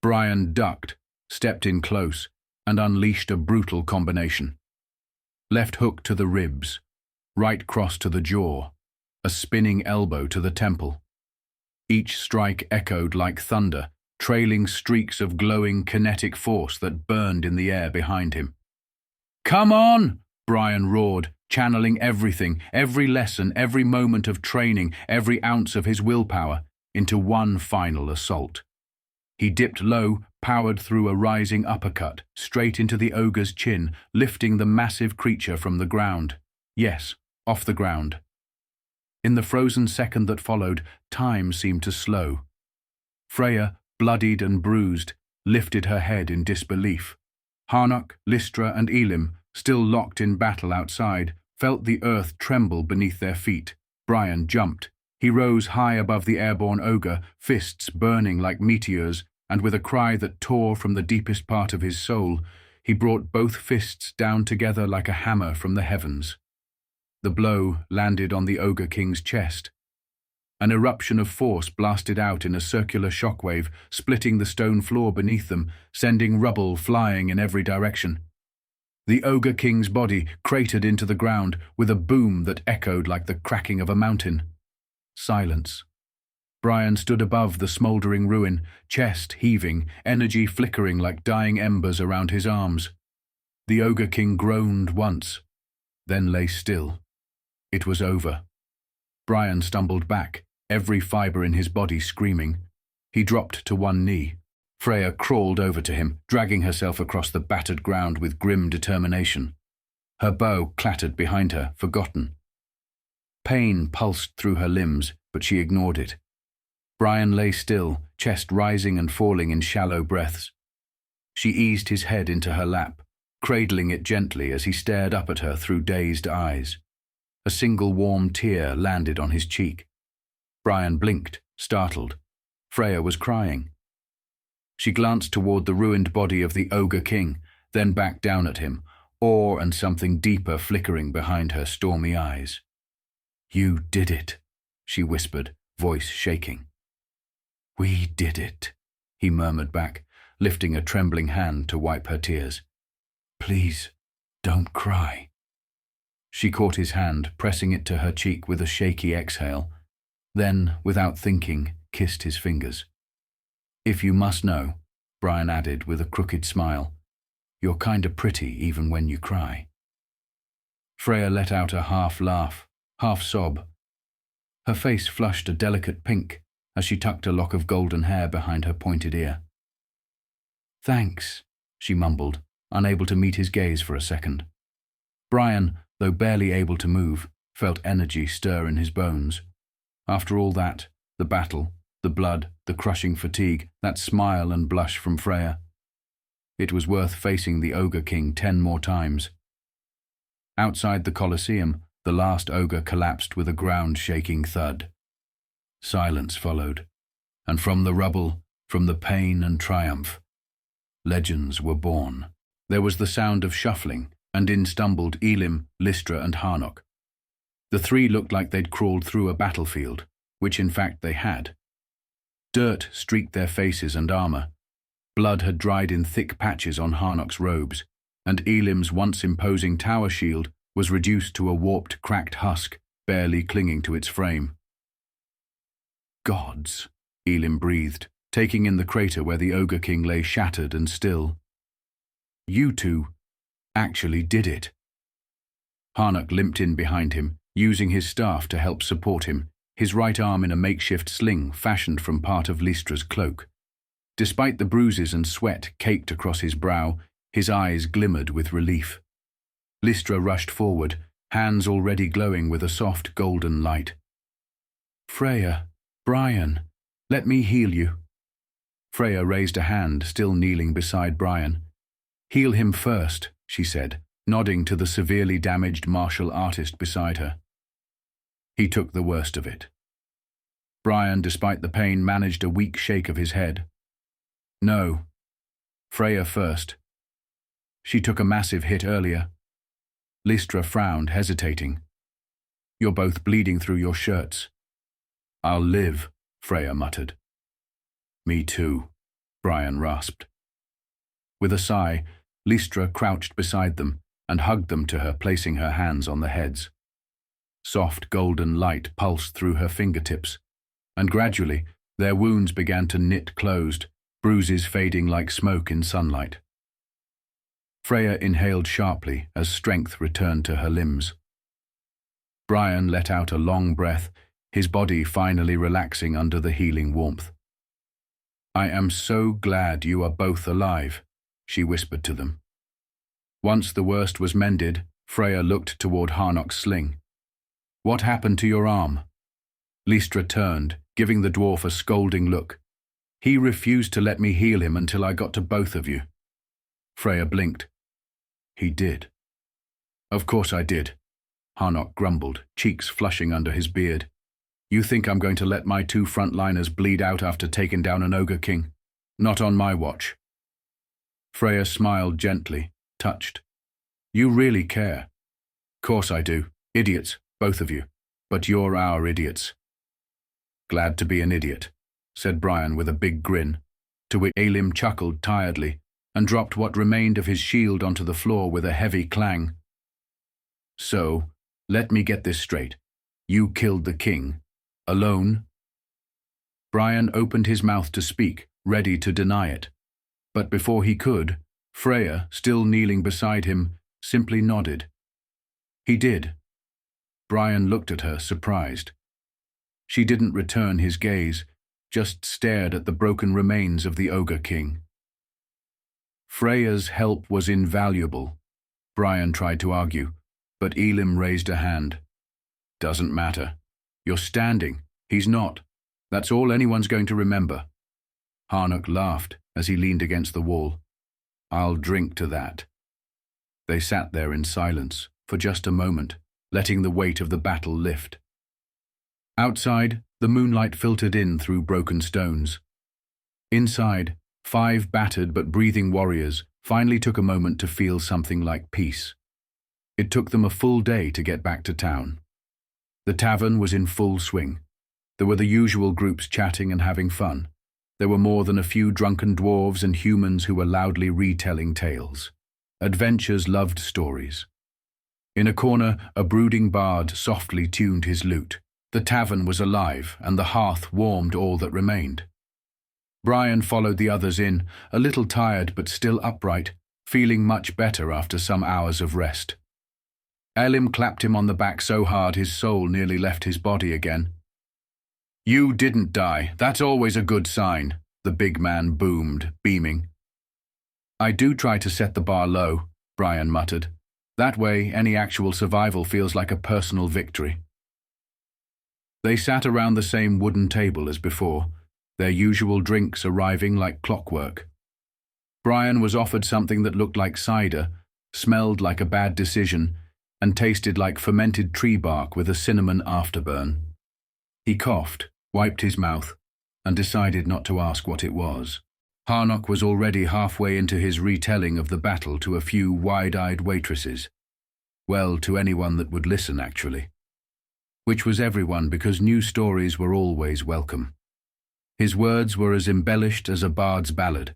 A: Brian ducked, stepped in close, and unleashed a brutal combination. Left hook to the ribs, right cross to the jaw, a spinning elbow to the temple. Each strike echoed like thunder, trailing streaks of glowing kinetic force that burned in the air behind him. "Come on!" Brian roared, channeling everything, every lesson, every moment of training, every ounce of his willpower, into one final assault. He dipped low, powered through a rising uppercut, straight into the ogre's chin, lifting the massive creature from the ground. Yes, off the ground. In the frozen second that followed, time seemed to slow. Freya, bloodied and bruised, lifted her head in disbelief. Harnock, Lystra, and Elim, still locked in battle outside, felt the earth tremble beneath their feet. Brian jumped. He rose high above the airborne ogre, fists burning like meteors, and with a cry that tore from the deepest part of his soul, he brought both fists down together like a hammer from the heavens. The blow landed on the Ogre King's chest. An eruption of force blasted out in a circular shockwave, splitting the stone floor beneath them, sending rubble flying in every direction. The Ogre King's body cratered into the ground with a boom that echoed like the cracking of a mountain. Silence. Brian stood above the smouldering ruin, chest heaving, energy flickering like dying embers around his arms. The Ogre King groaned once, then lay still. It was over. Brian stumbled back, every fibre in his body screaming. He dropped to one knee. Freya crawled over to him, dragging herself across the battered ground with grim determination. Her bow clattered behind her, forgotten. Pain pulsed through her limbs, but she ignored it. Brian lay still, chest rising and falling in shallow breaths. She eased his head into her lap, cradling it gently as he stared up at her through dazed eyes. A single warm tear landed on his cheek. Brian blinked, startled. Freya was crying. She glanced toward the ruined body of the Ogre King, then back down at him, awe and something deeper flickering behind her stormy eyes. "You did it," she whispered, voice shaking. "We did it," he murmured back, lifting a trembling hand to wipe her tears. "Please, don't cry." She caught his hand, pressing it to her cheek with a shaky exhale, then, without thinking, kissed his fingers. "If you must know," Brian added with a crooked smile, "you're kinda pretty even when you cry." Freya let out a half laugh, half sob. Her face flushed a delicate pink as she tucked a lock of golden hair behind her pointed ear. "Thanks," she mumbled, unable to meet his gaze for a second. Brian, though barely able to move, felt energy stir in his bones. After all that, the battle, the blood, the crushing fatigue, that smile and blush from Freya. It was worth facing the Ogre King 10 more times. Outside the Colosseum, the last ogre collapsed with a ground-shaking thud. Silence followed, and from the rubble, from the pain and triumph, legends were born. There was the sound of shuffling, and in stumbled Elim, Lystra and Harnock. The three looked like they'd crawled through a battlefield, which in fact they had. Dirt streaked their faces and armor. Blood had dried in thick patches on Harnock's robes, and Elim's once imposing tower shield was reduced to a warped, cracked husk, barely clinging to its frame. "Gods," Elim breathed, taking in the crater where the Ogre King lay shattered and still. "You two actually did it." Harnock limped in behind him, using his staff to help support him, his right arm in a makeshift sling fashioned from part of Lystra's cloak. Despite the bruises and sweat caked across his brow, his eyes glimmered with relief. Lystra rushed forward, hands already glowing with a soft golden light. "Freya, Brian, let me heal you." Freya raised a hand, still kneeling beside Brian. "Heal him first," she said, nodding to the severely damaged martial artist beside her. He took the worst of it. Brian, despite the pain, managed a weak shake of his head. "No. Freya first. She took a massive hit earlier." Lystra frowned, hesitating. "You're both bleeding through your shirts." "I'll live," Freya muttered. "Me too," Brian rasped. With a sigh, Lystra crouched beside them and hugged them to her, placing her hands on the heads. Soft golden light pulsed through her fingertips, and gradually their wounds began to knit closed, bruises fading like smoke in sunlight. Freya inhaled sharply as strength returned to her limbs. Brian let out a long breath, his body finally relaxing under the healing warmth. "I am so glad you are both alive," she whispered to them. Once the worst was mended, Freya looked toward Harnock's sling. "What happened to your arm?" Lystra turned, giving the dwarf a scolding look. "He refused to let me heal him until I got to both of you." Freya blinked. "He did." "Of course I did," Harnock grumbled, cheeks flushing under his beard. "You think I'm going to let my 2 frontliners bleed out after taking down an Ogre King? Not on my watch." Freya smiled gently, touched. "You really care." "Course I do. Idiots, both of you. But you're our idiots." Glad to be an idiot, said Brian with a big grin, to which Elim chuckled tiredly and dropped what remained of his shield onto the floor with a heavy clang. So, let me get this straight. You killed the king. Alone? Brian opened his mouth to speak, ready to deny it. But before he could, Freya, still kneeling beside him, simply nodded. He did. Brian looked at her, surprised. She didn't return his gaze, just stared at the broken remains of the ogre king. Freya's help was invaluable, Brian tried to argue, but Elim raised a hand. Doesn't matter. You're standing. He's not. That's all anyone's going to remember. Harnock laughed as he leaned against the wall. I'll drink to that. They sat there in silence for just a moment, letting the weight of the battle lift. Outside, the moonlight filtered in through broken stones. Inside, 5 battered but breathing warriors finally took a moment to feel something like peace. It took them a full day to get back to town. The tavern was in full swing. There were the usual groups chatting and having fun. There were more than a few drunken dwarves and humans who were loudly retelling tales. Adventurers loved stories. In a corner, a brooding bard softly tuned his lute. The tavern was alive, and the hearth warmed all that remained. Brian followed the others in, a little tired but still upright, feeling much better after some hours of rest. Elim clapped him on the back so hard his soul nearly left his body again. You didn't die. That's always a good sign, the big man boomed, beaming. I do try to set the bar low, Brian muttered. That way, any actual survival feels like a personal victory. They sat around the same wooden table as before, their usual drinks arriving like clockwork. Brian was offered something that looked like cider, smelled like a bad decision, and tasted like fermented tree bark with a cinnamon afterburn. He coughed, wiped his mouth, and decided not to ask what it was. Harnock was already halfway into his retelling of the battle to a few wide-eyed waitresses. Well, to anyone that would listen, actually. Which was everyone, because new stories were always welcome. His words were as embellished as a bard's ballad.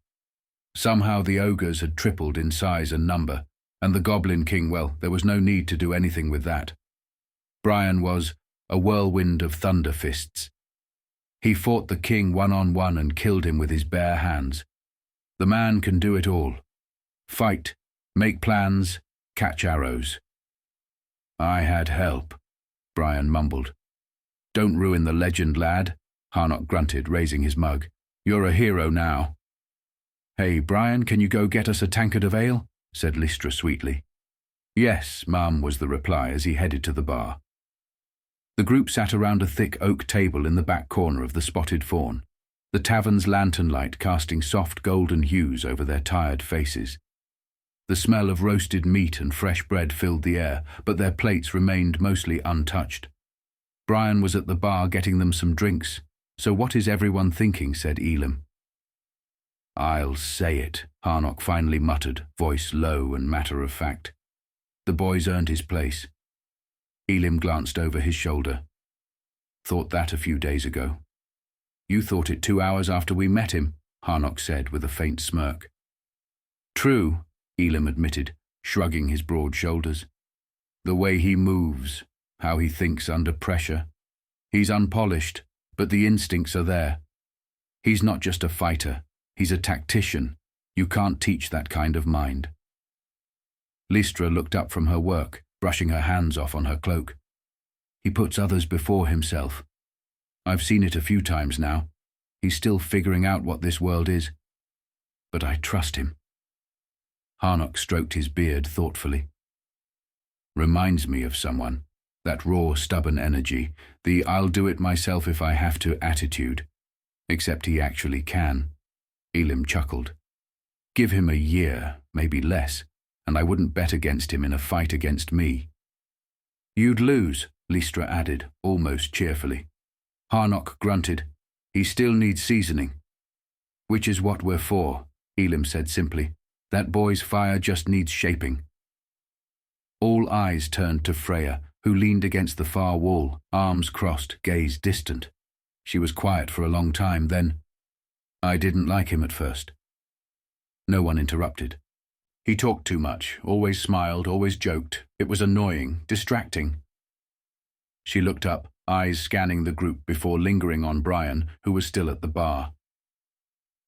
A: Somehow the ogres had tripled in size and number, and the Goblin King, well, there was no need to do anything with that. Brian was a whirlwind of thunder fists. He fought the king one-on-one and killed him with his bare hands. The man can do it all. Fight, make plans, catch arrows. I had help, Brian mumbled. Don't ruin the legend, lad, Harnock grunted, raising his mug. You're a hero now. Hey, Brian, can you go get us a tankard of ale? Said Lystra sweetly. Yes, ma'am, was the reply as he headed to the bar. The group sat around a thick oak table in the back corner of the Spotted Fawn, the tavern's lantern light casting soft golden hues over their tired faces. The smell of roasted meat and fresh bread filled the air, but their plates remained mostly untouched. Brian was at the bar getting them some drinks. So what is everyone thinking, said Elim. I'll say it, Harnock finally muttered, voice low and matter-of-fact. The boy's earned his place. Elim glanced over his shoulder. Thought that a few days ago. You thought it 2 hours after we met him, Harnock said with a faint smirk. True, Elim admitted, shrugging his broad shoulders. The way he moves, how he thinks under pressure. He's unpolished, but the instincts are there. He's not just a fighter, he's a tactician. You can't teach that kind of mind. Lystra looked up from her work, brushing her hands off on her cloak. He puts others before himself. I've seen it a few times now. He's still figuring out what this world is. But I trust him. Harnock stroked his beard thoughtfully. Reminds me of someone. That raw, stubborn energy, the I'll do it myself if I have to attitude. Except he actually can. Elim chuckled. Give him a year, maybe less, and I wouldn't bet against him in a fight against me. You'd lose, Lystra added, almost cheerfully. Harnock grunted. He still needs seasoning. Which is what we're for, Elim said simply. That boy's fire just needs shaping. All eyes turned to Freya, who leaned against the far wall, arms crossed, gaze distant. She was quiet for a long time, then, "I didn't like him at first." No one interrupted. He talked too much, always smiled, always joked. It was annoying, distracting. She looked up, eyes scanning the group before lingering on Brian, who was still at the bar.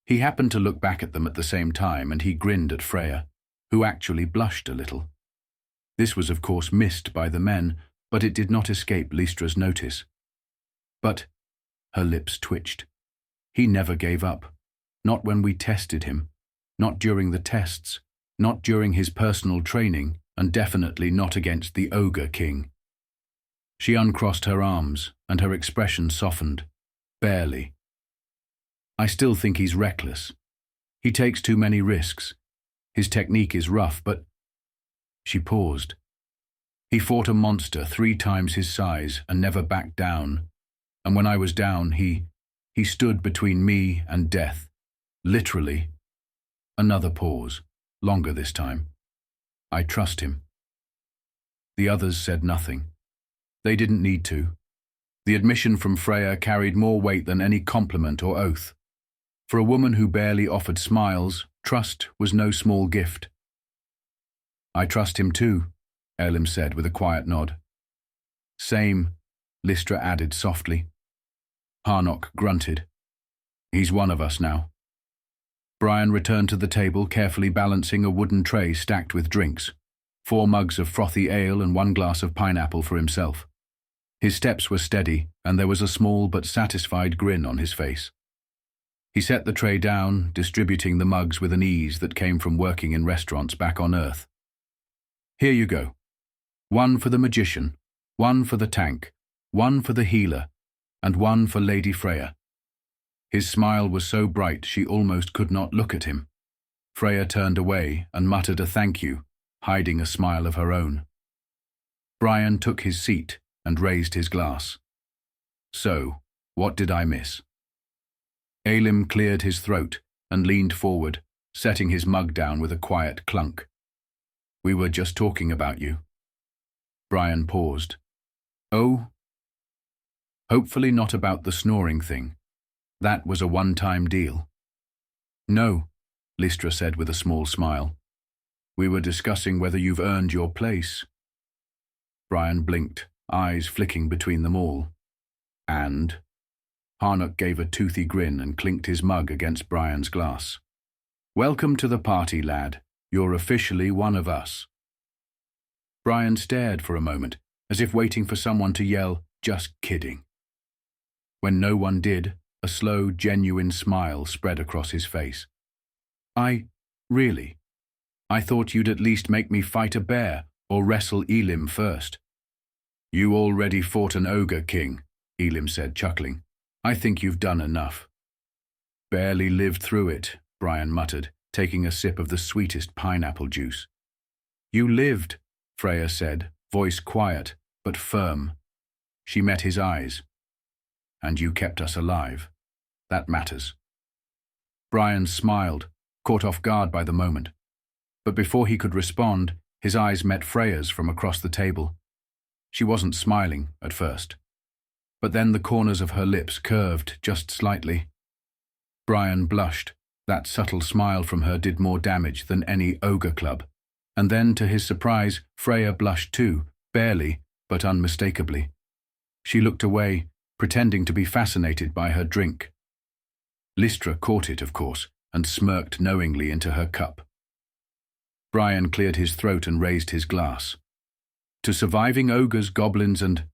A: He happened to look back at them at the same time, and he grinned at Freya, who actually blushed a little. This was of course missed by the men, but it did not escape Lystra's notice. But her lips twitched. He never gave up. Not when we tested him. Not during the tests. Not during his personal training, and definitely not against the Ogre King. She uncrossed her arms, and her expression softened. Barely. "I still think he's reckless. He takes too many risks. His technique is rough, but—" She paused. "He fought a monster 3 times his size and never backed down. And when I was down, he stood between me and death. Literally." Another pause, longer this time. "I trust him." The others said nothing. They didn't need to. The admission from Freya carried more weight than any compliment or oath. For a woman who barely offered smiles, trust was no small gift. "I trust him too," Elim said with a quiet nod. "Same," Lystra added softly. Harnock grunted. "He's one of us now." Brian returned to the table, carefully balancing a wooden tray stacked with drinks, 4 mugs of frothy ale and 1 glass of pineapple for himself. His steps were steady, and there was a small but satisfied grin on his face. He set the tray down, distributing the mugs with an ease that came from working in restaurants back on Earth. "Here you go. 1 for the magician, 1 for the tank, 1 for the healer, and 1 for Lady Freya." His smile was so bright she almost could not look at him. Freya turned away and muttered a thank you, hiding a smile of her own. Brian took his seat and raised his glass. "So, what did I miss?" Elim cleared his throat and leaned forward, setting his mug down with a quiet clunk. "We were just talking about you." Brian paused. "Oh?" "Hopefully not about the snoring thing. That was a one-time deal." "No," Lystra said with a small smile. "We were discussing whether you've earned your place." Brian blinked, eyes flicking between them all. "And?" Harnock gave a toothy grin and clinked his mug against Brian's glass. "Welcome to the party, lad. You're officially one of us." Brian stared for a moment, as if waiting for someone to yell, "Just kidding." When no one did, a slow, genuine smile spread across his face. Really? I thought you'd at least make me fight a bear or wrestle Elim first." "You already fought an ogre king," Elim said, chuckling. "I think you've done enough." "Barely lived through it," Brian muttered, taking a sip of the sweetest pineapple juice. "You lived," Freya said, voice quiet but firm. She met his eyes. "And you kept us alive. That matters." Brian smiled, caught off guard by the moment. But before he could respond, his eyes met Freya's from across the table. She wasn't smiling at first. But then the corners of her lips curved just slightly. Brian blushed. That subtle smile from her did more damage than any ogre club. And then, to his surprise, Freya blushed too, barely, but unmistakably. She looked away, pretending to be fascinated by her drink. Lystra caught it, of course, and smirked knowingly into her cup. Brian cleared his throat and raised his glass. "To surviving ogres, goblins, and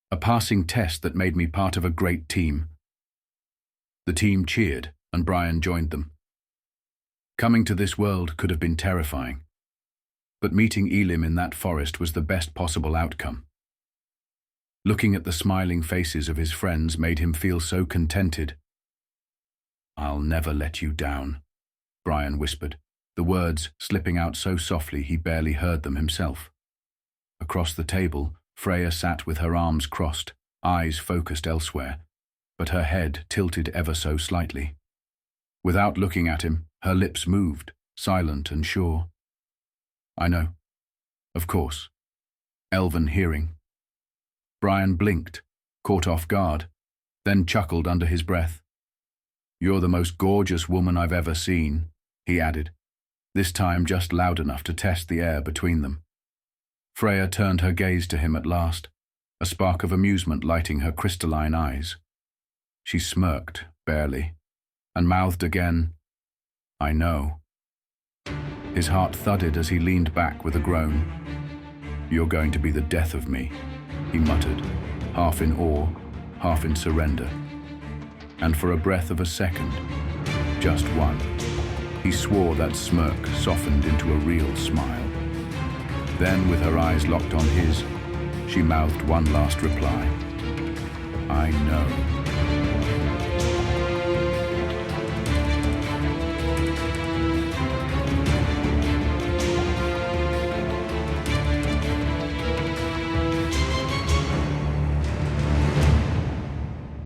A: a passing test that made me part of a great team." The team cheered, and Brian joined them. Coming to this world could have been terrifying. But meeting Elim in that forest was the best possible outcome. Looking at the smiling faces of his friends made him feel so contented. "I'll never let you down," Brian whispered, the words slipping out so softly he barely heard them himself. Across the table, Freya sat with her arms crossed, eyes focused elsewhere, but her head tilted ever so slightly. Without looking at him, her lips moved, silent and sure. "I know. Of course." Elven hearing. Brian blinked, caught off guard, then chuckled under his breath. "You're the most gorgeous woman I've ever seen," he added, this time just loud enough to test the air between them. Freya turned her gaze to him at last, a spark of amusement lighting her crystalline eyes. She smirked, barely, and mouthed again, "I know." His heart thudded as he leaned back with a groan. "You're going to be the death of me," he muttered, half in awe, half in surrender. And for a breath of a second, just one, he swore that smirk softened into a real smile. Then, with her eyes locked on his, she mouthed one last reply. "I know."